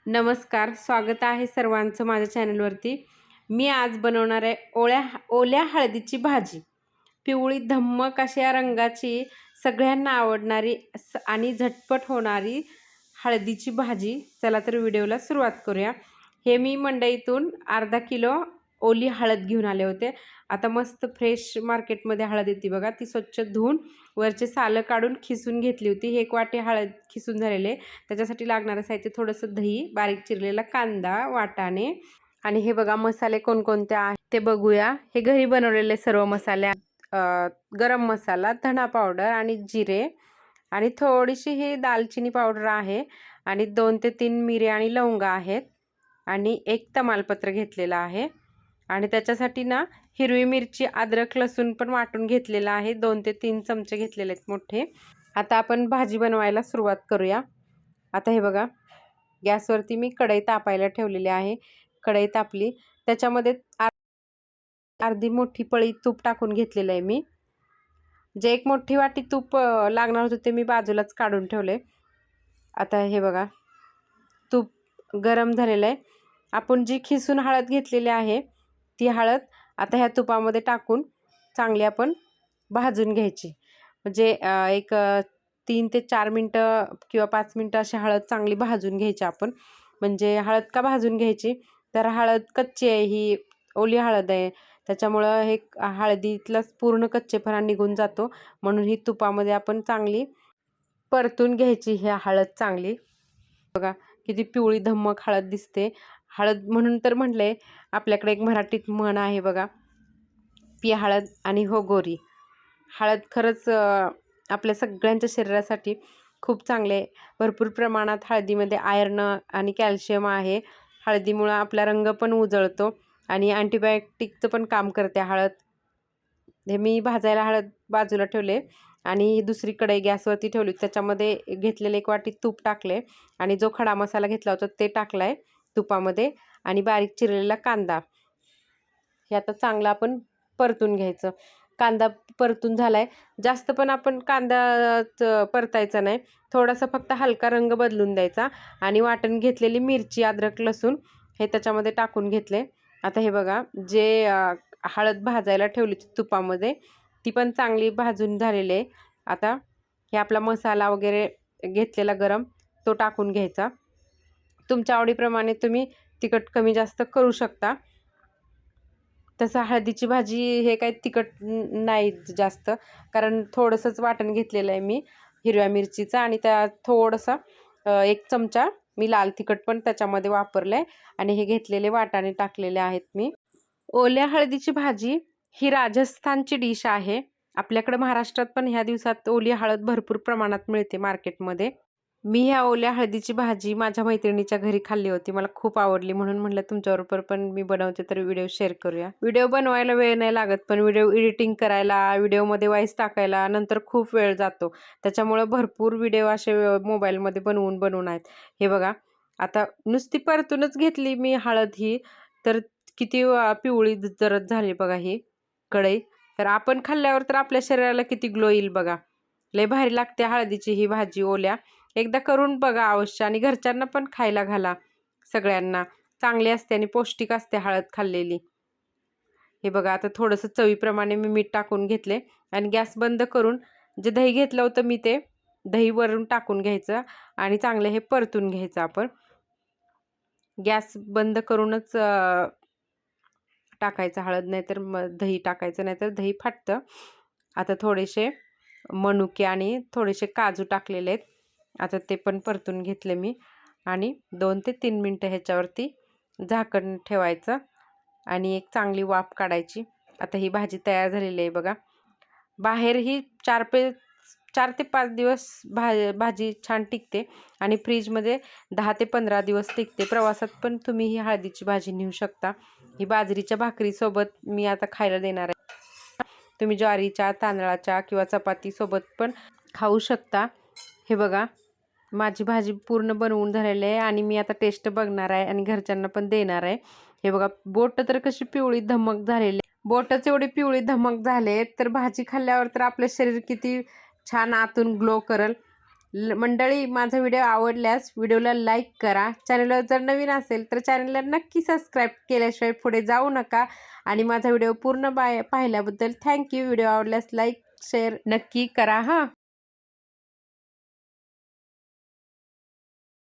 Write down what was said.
नमस्कार, स्वागत आहे सर्वांचं माझ्या चॅनलवरती। मी आज बनवणार आहे ओल्या हळदीची भाजी। पिवळी धम्मक अशा रंगाची सगळ्यांना आवडणारी आणि झटपट होणारी हळदीची भाजी। चला तर व्हिडिओला सुरुवात करूया। हे मी मंडईतून अर्धा किलो ओली हळद घेऊन आले होते। आता मस्त फ्रेश मार्केटमध्ये हळद येते बघा, ती स्वच्छ धुवून वरचे सालं काढून खिसून घेतली होती। हे 1 वाटी हळद खिसून झालेले। त्याच्यासाठी लागणारे साहित्य थोडंसं दही, बारीक चिरलेला कांदा, वाटाणे आणि हे बघा मसाले कोणकोणते आहेत ते बघूया। हे घरी बनवलेले सर्व मसाले, गरम मसाला, धना पावडर आणि जिरे आणि थोडीशी ही दालचिनी पावडर आहे आणि 2 ते 3 मिरे आणि लवंगा आहेत आणि 1 तमालपत्र घेतलेला आहे आणि त्याच्यासाठी ना हिरवी मिरची, अद्रक, लसूण पण वाटून घेतलेला आहे। 2 ते 3 चमचे घेतलेले आहेत मोठे। आता आपण भाजी बनवायला सुरुवात करूया। आता हे बघा, गॅसवरती मी कढई तापायला ठेवलेली आहे। कढई तापली, त्याच्यामध्ये अर्धी मोठी पळी तूप टाकून घेतलेलं आहे मी। जे 1 मोठी वाटी तूप लागणार होतं ते मी बाजूलाच काढून ठेवले। आता हे बघा, तूप गरम झालेलं आहे। आपण जी खिसून हळद घेतलेली आहे ती हळद आता ह्या तुपामध्ये टाकून चांगली आपण भाजून घ्यायची। म्हणजे एक 3 ते 4 मिनटं किंवा 5 मिनटं अशी हळद चांगली भाजून घ्यायची आपण। म्हणजे हळद का भाजून घ्यायची, तर हळद कच्ची आहे, ही ओली हळद आहे, त्याच्यामुळं हे हळदीतला पूर्ण कच्चेपणा निघून जातो। म्हणून ही तुपामध्ये आपण चांगली परतून घ्यायची ही हळद चांगली। बघा किती पिवळी धम्मक हळद दिसते। हळद म्हणून तर म्हटले, आपल्याकडे एक मराठीत म्हण आहे बघा, पी हळद आणि हो गोरी। हळद खरंच आपल्या सगळ्यांच्या शरीरासाठी खूप चांगले आहे। भरपूर प्रमाणात हळदीमध्ये आयर्न आणि कॅल्शियम आहे। हळदीमुळं आपला रंग पण उजळतो आणि अँटीबायोटिकचं पण काम करते हळद। हे मी भाजायला हळद बाजूला ठेवले आणि दुसरी कढई गॅसवरती ठेवली। त्याच्यामध्ये घेतलेले 1 वाटी तूप टाकले आणि जो खडा मसाला घेतला होता ते टाकलाय तुपामध्ये आणि बारीक चिरलेला कांदा। हे आता चांगलं आपण परतून घ्यायचं। कांदा परतून झालाय, जास्त पण आपण कांदा परतायचा नाही, थोडासा फक्त हलका रंग बदलून द्यायचा आणि वाटण घेतलेली मिरची, अद्रक, लसूण हे त्याच्यामध्ये टाकून घेतले। आता हे बघा, जे हळद भाजायला ठेवली तुपामध्ये ती पण चांगली भाजून झालेली आहे। आता हे आपला मसाला वगैरे घेतलेला गरम तो टाकून घ्यायचा। तुमच्या आवडीप्रमाणे तुम्ही तिखट कमी जास्त करू शकता। तसं हळदीची भाजी हे काही तिखट नाही जास्त, कारण थोडंसंच वाटण घेतलेलं आहे मी हिरव्या मिरचीचं आणि त्या थोडंसं 1 चमचा मी लाल तिखट पण त्याच्यामध्ये वापरलं आहे आणि हे घेतलेले वाटाणे टाकलेले आहेत मी। ओल्या हळदीची भाजी ही राजस्थानची डिश आहे। आपल्याकडे महाराष्ट्रात पण ह्या दिवसात ओली हळद भरपूर प्रमाणात मिळते मार्केटमध्ये। मी ह्या ओल्या हळदीची भाजी माझ्या मैत्रिणीच्या घरी खाल्ली होती, मला खूप आवडली, म्हणून म्हटलं तुमच्याबरोबर पण मी बनवते तर व्हिडिओ शेअर करूया। व्हिडिओ बनवायला वेळ नाही लागत, पण व्हिडिओ एडिटिंग करायला, व्हिडिओमध्ये वॉइस टाकायला नंतर खूप वेळ जातो। त्याच्यामुळं भरपूर व्हिडिओ असे मोबाईलमध्ये बनवून आहेत। हे बघा, आता नुसती परतूनच घेतली मी हळद ही, तर किती पिवळी जरद झाली बघा ही कढई। तर आपण खाल्ल्यावर तर आपल्या शरीराला किती ग्लो येईल बघा। लय भारी लागते हळदीची ही भाजी ओल्या। एकदा करून बघा अवश्य आणि घरच्यांना पण खायला घाला। सगळ्यांना चांगली असते आणि पौष्टिक असते हळद खाल्लेली। हे बघा, आता थोडंसं चवीप्रमाणे मी मीठ टाकून घेतले आणि गॅस बंद करून जे दही घेतलं होतं मी ते दही वरून टाकून घ्यायचं आणि चांगलं हे परतून घ्यायचं आपण। गॅस बंद करूनच टाकायचं हळद, नाहीतर दही टाकायचं, नाहीतर दही फाटतं। आता थोडेसे मनुके आणि थोडेसे काजू टाकलेले आहेत। आता ते पण परतून घेतले मी आणि 2 ते 3 मिनटं ह्याच्यावरती झाकण ठेवायचं आणि एक चांगली वाफ काढायची। आता ही भाजी तयार झालेली आहे बघा। बाहेर ही 4 ते 5 दिवस भाजी छान टिकते आणि फ्रीजमध्ये 10 ते 15 दिवस टिकते। प्रवासात पण तुम्ही ही हळदीची भाजी नेऊ शकता। ही बाजरीच्या भाकरीसोबत मी आता खायला देणार आहे। तुम्ही ज्वारीच्या, तांदळाच्या किंवा चपातीसोबत पण खाऊ शकता। हे बघा, माझी भाजी पूर्ण बनवून झालेली आहे आणि मी आता टेस्ट बघणार आहे आणि घरच्यांना पण देणार आहे। हे बघा, बोट तर कशी पिवळी धमक झालेली, बोटच एवढी पिवळी धमक झाले, तर भाजी खाल्ल्यावर तर आपलं शरीर किती छान आतून ग्लो करेल। मंडळी, माझा व्हिडिओ आवडल्यास व्हिडिओला लाईक करा. चॅनलवर जर नवीन असेल तर चॅनलला नक्की सबस्क्राईब केल्याशिवाय पुढे जाऊ नका. आणि माझा व्हिडिओ पूर्ण पाहिल्याबद्दल थँक्यू. व्हिडिओ आवडल्यास लाईक शेअर नक्की करा हां.